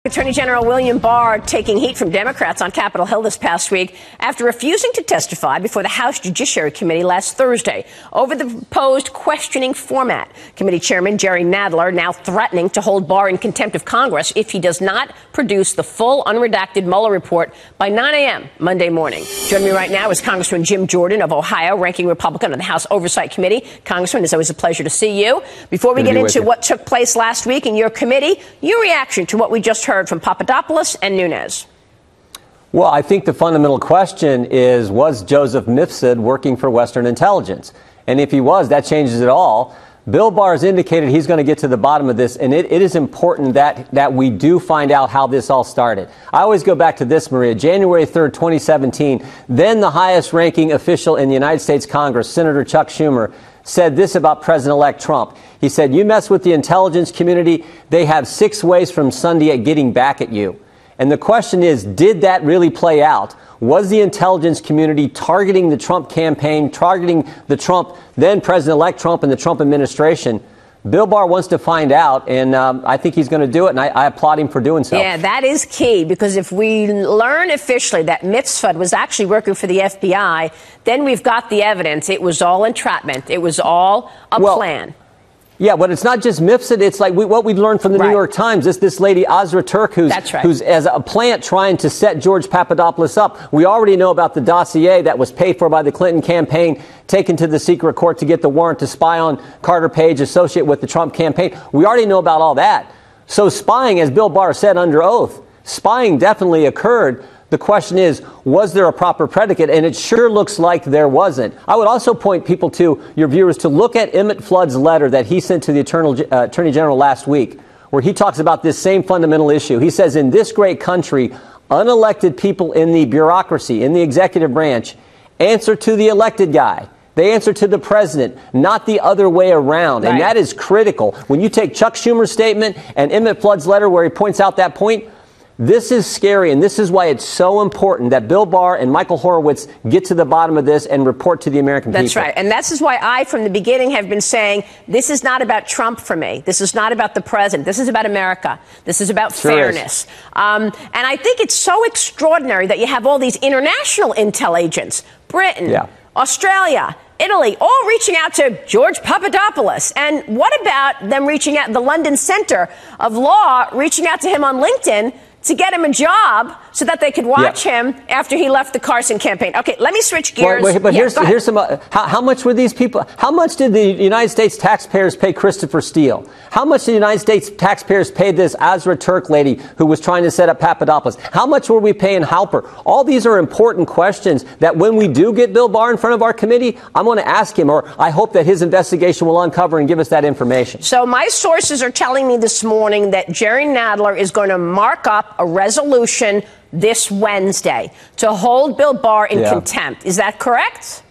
Attorney General William Barr taking heat from Democrats on Capitol Hill this past week after refusing to testify before the House Judiciary Committee last Thursday over the proposed questioning format. Committee Chairman Jerry Nadler now threatening to hold Barr in contempt of Congress if he does not produce the full unredacted Mueller report by 9 a.m. Monday morning. Joining me right now is Congressman Jim Jordan of Ohio, ranking Republican on the House Oversight Committee. Congressman, it's always a pleasure to see you. Before we get into what took place last week in your committee, your reaction to what we just heard from Papadopoulos and Nunes. Well, I think the fundamental question is, was Joseph Mifsud working for Western intelligence? And if he was, that changes it all. Bill Barr has indicated he's going to get to the bottom of this, and it is important that we do find out how this all started. I always go back to this, Maria. January 3rd, 2017, then the highest-ranking official in the United States Congress, Senator Chuck Schumer, said this about President-elect Trump. He said, "You mess with the intelligence community, they have 6 ways from Sunday at getting back at you." And the question is, did that really play out? Was the intelligence community targeting the Trump campaign, targeting the Trump, then President-elect Trump and the Trump administration? Bill Barr wants to find out, and I think he's going to do it, and I applaud him for doing so. Yeah, that is key, because if we learn officially that Mifsud was actually working for the FBI, then we've got the evidence. It was all entrapment. It was all a plan. Yeah, but it's not just Mifsud. It's like what we've learned from the New York Times. This lady, Azra Turk, who's as a plant trying to set George Papadopoulos up. We already know about the dossier that was paid for by the Clinton campaign, taken to the secret court to get the warrant to spy on Carter Page, associate with the Trump campaign. We already know about all that. So spying, as Bill Barr said under oath, spying definitely occurred. The question is, was there a proper predicate? And it sure looks like there wasn't. I would also point people to, your viewers, to look at Emmett Flood's letter that he sent to the Attorney General last week, where he talks about this same fundamental issue. He says, in this great country, unelected people in the bureaucracy, in the executive branch, answer to the elected guy. They answer to the president, not the other way around. Right. And that is critical. When you take Chuck Schumer's statement and Emmett Flood's letter where he points out that point, this is scary, and this is why it's so important that Bill Barr and Michael Horowitz get to the bottom of this and report to the American people. That's right. And this is why I, from the beginning, have been saying this is not about Trump for me. This is not about the president. This is about America. This is about fairness. And I think it's so extraordinary that you have all these international intel agents, Britain, Australia, Italy, all reaching out to George Papadopoulos. And what about them reaching out, the London Center of Law reaching out to him on LinkedIn to get him a job so that they could watch him after he left the Carson campaign? Okay, let me switch gears. But here's some. How much were these people? How much did the United States taxpayers pay Christopher Steele? How much did the United States taxpayers pay this Azra Turk lady who was trying to set up Papadopoulos? How much were we paying Halper? All these are important questions that when we do get Bill Barr in front of our committee, I'm going to ask him, or I hope that his investigation will uncover and give us that information. So my sources are telling me this morning that Jerry Nadler is going to mark up a resolution this Wednesday to hold Bill Barr in contempt. Is that correct?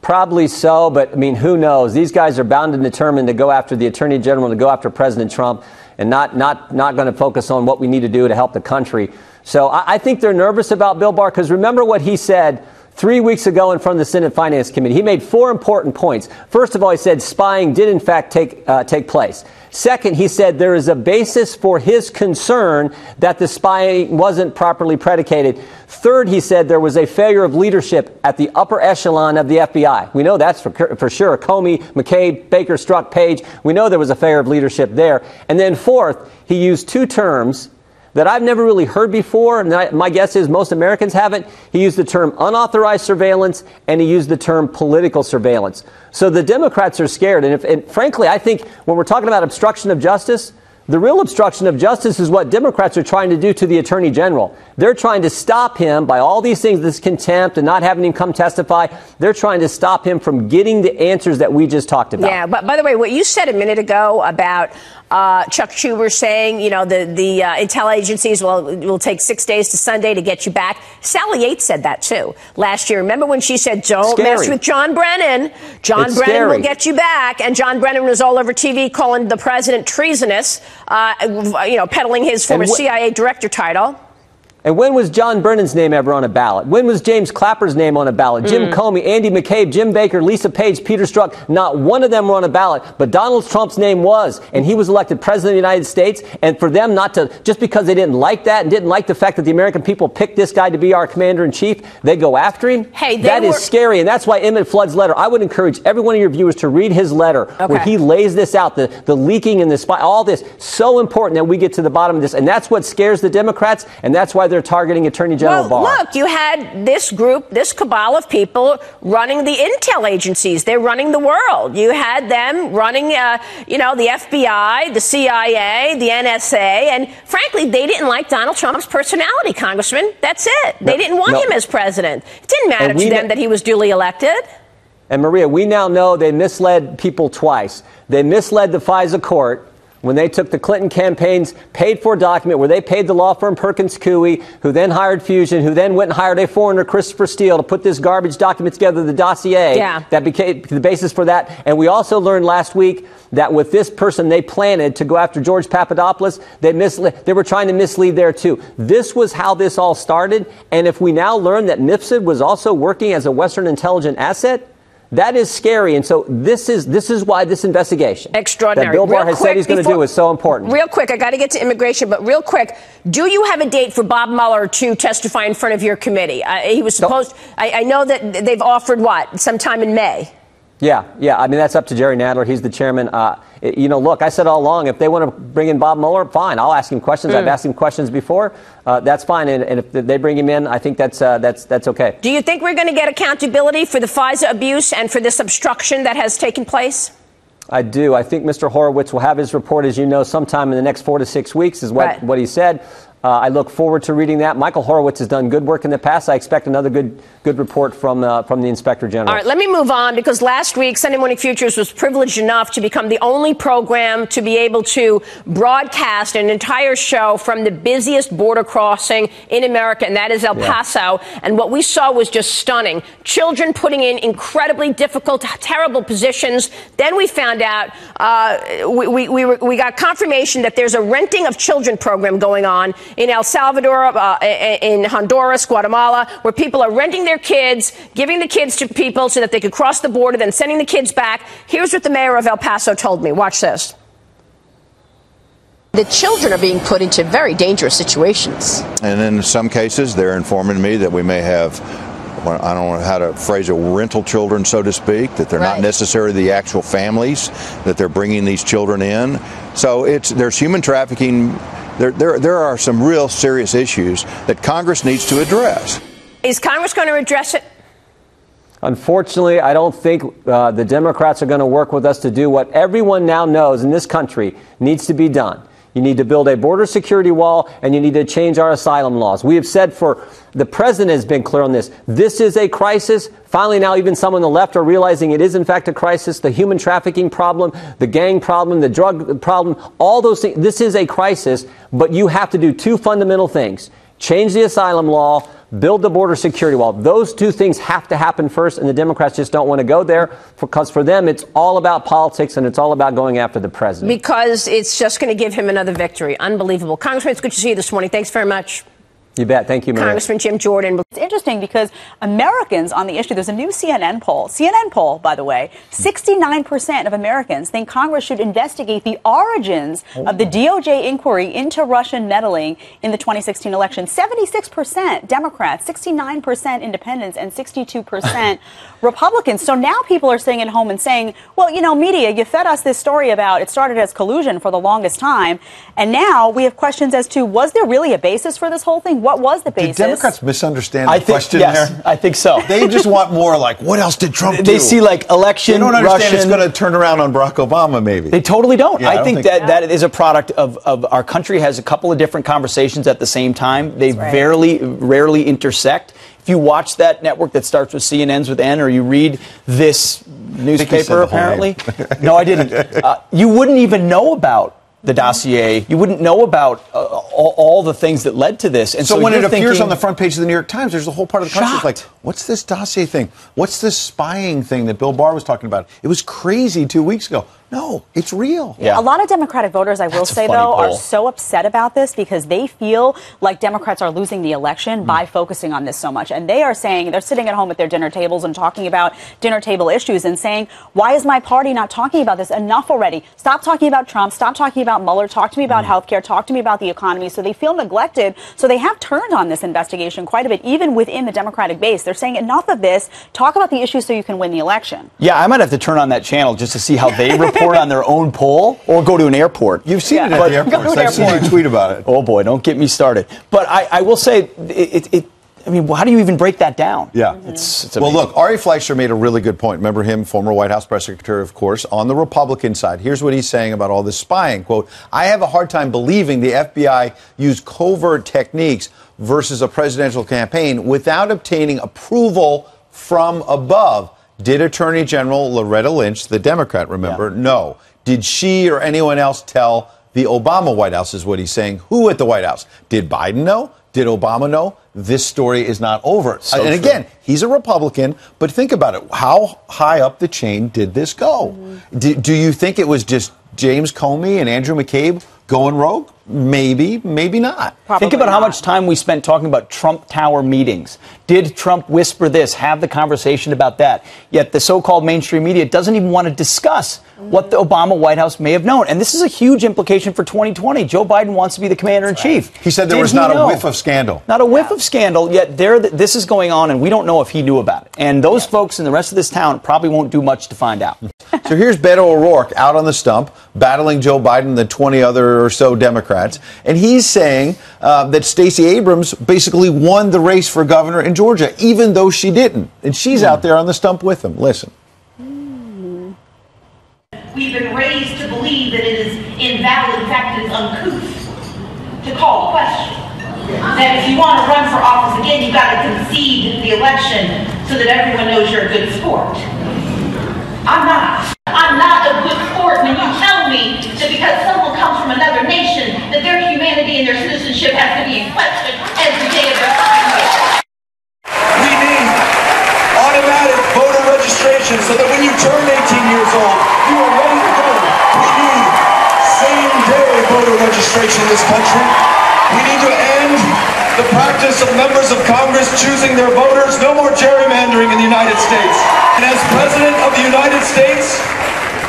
Probably so, but I mean, who knows? These guys are bound and determined to go after the Attorney General, to go after President Trump, and not going to focus on what we need to do to help the country. So I think they're nervous about Bill Barr, because remember what he said 3 weeks ago in front of the Senate Finance Committee. He made 4 important points. First of all, he said spying did in fact take place. Second, he said there is a basis for his concern that the spying wasn't properly predicated. Third, he said there was a failure of leadership at the upper echelon of the FBI. We know that's for sure. Comey, McCabe, Baker, Strzok, Page. We know there was a failure of leadership there. And then fourth, he used 2 terms that I've never really heard before, and my guess is most Americans haven't. He used the term unauthorized surveillance, and he used the term political surveillance. So the Democrats are scared. And frankly, I think when we're talking about obstruction of justice, the real obstruction of justice is what Democrats are trying to do to the Attorney General. They're trying to stop him by all these things, this contempt and not having him come testify. They're trying to stop him from getting the answers that we just talked about. Yeah, but by the way, what you said a minute ago about Chuck Schumer saying, you know, the intel agencies will take 6 days to Sunday to get you back. Sally Yates said that, too, last year. Remember when she said, don't mess with John Brennan. John Brennan will get you back. And John Brennan was all over TV calling the president treasonous, peddling his former CIA director title. And when was John Brennan's name ever on a ballot? When was James Clapper's name on a ballot? Jim Comey, Andy McCabe, Jim Baker, Lisa Page, Peter Strzok, not one of them were on a ballot, but Donald Trump's name was, and he was elected president of the United States. And for them not to, just because they didn't like that and didn't like the fact that the American people picked this guy to be our commander-in-chief, they go after him? Hey, that is scary, and that's why Emmett Flood's letter, I would encourage every one of your viewers to read his letter where he lays this out, the leaking and the spy, all this, so important that we get to the bottom of this. And that's what scares the Democrats, and that's why they're targeting Attorney General Barr. Look, you had this group, this cabal of people running the intel agencies. They're running the world. You had them running, the FBI, the CIA, the NSA, and frankly, they didn't like Donald Trump's personality, Congressman. That's it. They didn't want him as president. It didn't matter to them that he was duly elected. And Maria, we now know they misled people twice. They misled the FISA court when they took the Clinton campaign's paid-for document where they paid the law firm Perkins Coie, who then hired Fusion, who then went and hired a foreigner, Christopher Steele, to put this garbage document together, the dossier that became the basis for that. And we also learned last week that with this person they planted to go after George Papadopoulos, they were trying to mislead there too. This was how this all started. And if we now learn that MIFSID was also working as a Western intelligence asset, that is scary. And so this is why this investigation extraordinary that Bill Barr has said he's going to do is so important. Real quick, I got to get to immigration, but real quick, do you have a date for Bob Mueller to testify in front of your committee? He was supposed, I know that they've offered sometime in May. Yeah. I mean, that's up to Jerry Nadler. He's the chairman. Look, I said all along, if they want to bring in Bob Mueller, fine. I'll ask him questions. I've asked him questions before. That's fine. And if they bring him in, I think that's okay. Do you think we're going to get accountability for the FISA abuse and for this obstruction that has taken place? I do. I think Mr. Horowitz will have his report, as you know, sometime in the next 4 to 6 weeks is what he said. I look forward to reading that. Michael Horowitz has done good work in the past. I expect another good report from the Inspector General. All right, let me move on, because last week Sunday Morning Futures was privileged enough to become the only program to be able to broadcast an entire show from the busiest border crossing in America, and that is El Paso. And what we saw was just stunning. Children putting in incredibly difficult, terrible positions. Then we found out, we got confirmation that there's a renting of children program going on in El Salvador, in Honduras, Guatemala, where people are renting their kids, giving the kids to people so that they could cross the border, then sending the kids back. Here's what the mayor of El Paso told me. Watch this. The children are being put into very dangerous situations. And in some cases, they're informing me that we may have, I don't know how to phrase it, rental children, so to speak, that they're not necessarily the actual families, that they're bringing these children in. So there's human trafficking. There are some real serious issues that Congress needs to address. Is Congress going to address it? Unfortunately, I don't think the Democrats are going to work with us to do what everyone now knows in this country needs to be done. You need to build a border security wall, and you need to change our asylum laws. We have said the president has been clear on this. This is a crisis. Finally, now even some on the left are realizing it is, in fact, a crisis. The human trafficking problem, the gang problem, the drug problem, all those things. This is a crisis, but you have to do two fundamental things. Change the asylum law, build the border security wall. Those two things have to happen first, and the Democrats just don't want to go there because for them it's all about politics and it's all about going after the president. Because it's just going to give him another victory. Unbelievable. Congressman, it's good to see you this morning. Thanks very much. You bet. Thank you, Maria. Congressman Jim Jordan. It's interesting because Americans on the issue, there's a new CNN poll, by the way, 69% of Americans think Congress should investigate the origins of the DOJ inquiry into Russian meddling in the 2016 election. 76% Democrats, 69% independents, and 62% Republicans. So now people are sitting at home and saying, well, media, you fed us this story about it started as collusion for the longest time. And now we have questions as to, was there really a basis for this whole thing? What was the basis? Did Democrats misunderstand the question there? I think so. They just want more like, what else did Trump do? They see like election, They don't understand Russian. It's going to turn around on Barack Obama, maybe. They totally don't. Yeah, I think that is a product of our country has a couple of different conversations at the same time. They rarely intersect. If you watch that network that starts with C and ends with N, or you read this newspaper, apparently. No, I didn't. You wouldn't even know about the dossier. You wouldn't know about all the things that led to this. And so when it appears on the front page of the New York Times, there's a whole part of the country that's like, what's this dossier thing? What's this spying thing that Bill Barr was talking about? It was crazy 2 weeks ago. No, it's real. Yeah. A lot of Democratic voters, I will say, though, are so upset about this because they feel like Democrats are losing the election by focusing on this so much. And they are saying, they're sitting at home at their dinner tables and talking about dinner table issues and saying, why is my party not talking about this? Enough already. Stop talking about Trump. Stop talking about Mueller. Talk to me about healthcare. Talk to me about the economy. So they feel neglected. So they have turned on this investigation quite a bit, even within the Democratic base. They're saying enough of this. Talk about the issues so you can win the election. Yeah, I might have to turn on that channel just to see how they report on their own poll or go to an airport. You've seen it at the airport. I've seen you tweet about it. Oh, boy, don't get me started. But I will say, I mean, how do you even break that down? Yeah. It's well, look, Ari Fleischer made a really good point. Remember him, former White House press secretary, of course, on the Republican side. Here's what he's saying about all this spying. Quote, I have a hard time believing the FBI used covert techniques versus a presidential campaign without obtaining approval from above. Did Attorney General Loretta Lynch, the Democrat, remember? No. Did she or anyone else tell the Obama White House, is what he's saying? Who at the White House? Did Biden know? Did Obama know? This story is not over. So and again, he's a Republican, but think about it. How high up the chain did this go? Do you think it was just James Comey and Andrew McCabe going rogue? Maybe, maybe not. Think about how much time we spent talking about Trump Tower meetings. Did Trump whisper this, have the conversation about that? Yet the so-called mainstream media doesn't even want to discuss what the Obama White House may have known. And this is a huge implication for 2020. Joe Biden wants to be the commander-in-chief. He said there was not a whiff of scandal. Not a whiff of scandal, yet this is going on, and we don't know if he knew about it. And those folks in the rest of this town probably won't do much to find out. So here's Beto O'Rourke out on the stump, battling Joe Biden and the 20 other or so Democrats. And he's saying that Stacey Abrams basically won the race for governor in Georgia, even though she didn't. And she's out there on the stump with him. Listen. We've been raised to believe that it is invalid, in fact, it's uncouth to call the question. That if you want to run for office again, you've got to concede the election so that everyone knows you're a good sport. I'm not. I'm not a good sport when you tell me that because someone comes from another nation, that their humanity and their citizenship has to be in question every day of their life. We need automatic voter registration so that when you turn 18 years old, you are ready to go. We need same-day voter registration in this country. We need to end the practice of members of Congress choosing their voters. No more gerrymandering in the United States. And as President of the United States,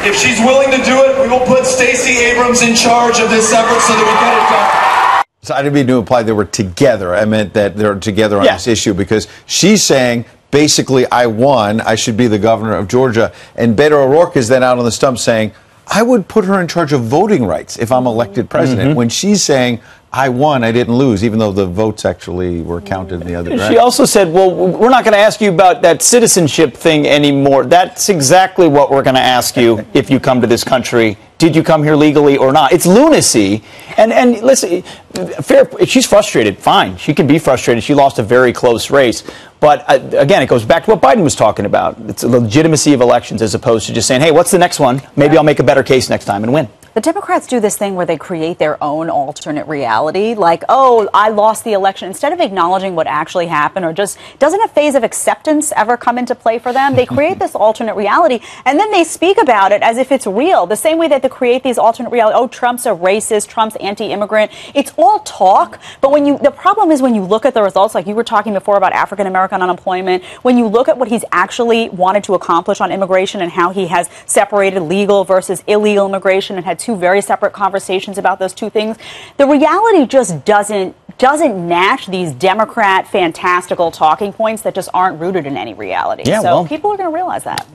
if she's willing to do it, we will put Stacey Abrams in charge of this effort so that we get it done. So I didn't mean to imply they were together. I meant that they're together on this issue because she's saying, basically, I won. I should be the governor of Georgia. And Beto O'Rourke is then out on the stump saying, I would put her in charge of voting rights if I'm elected president. When she's saying, I won, I didn't lose, even though the votes actually were counted in the other direction. She also said, well, we're not going to ask you about that citizenship thing anymore. That's exactly what we're going to ask you if you come to this country. Did you come here legally or not? It's lunacy. And listen, she's frustrated. Fine. She can be frustrated. She lost a very close race. But again, it goes back to what Biden was talking about. It's the legitimacy of elections as opposed to just saying, hey, what's the next one? Maybe I'll make a better case next time and win. The Democrats do this thing where they create their own alternate reality, like, oh, I lost the election. Instead of acknowledging what actually happened, or just doesn't a phase of acceptance ever come into play for them? They create this alternate reality, and then they speak about it as if it's real, the same way that they create these alternate reality. Oh, Trump's a racist, Trump's anti-immigrant. It's all talk, but the problem is when you look at the results, like you were talking before about African-American unemployment, when you look at what he's actually wanted to accomplish on immigration and how he has separated legal versus illegal immigration and had two very separate conversations about those two things. The reality just doesn't match these Democrat fantastical talking points that just aren't rooted in any reality. Yeah, so people are going to realize that.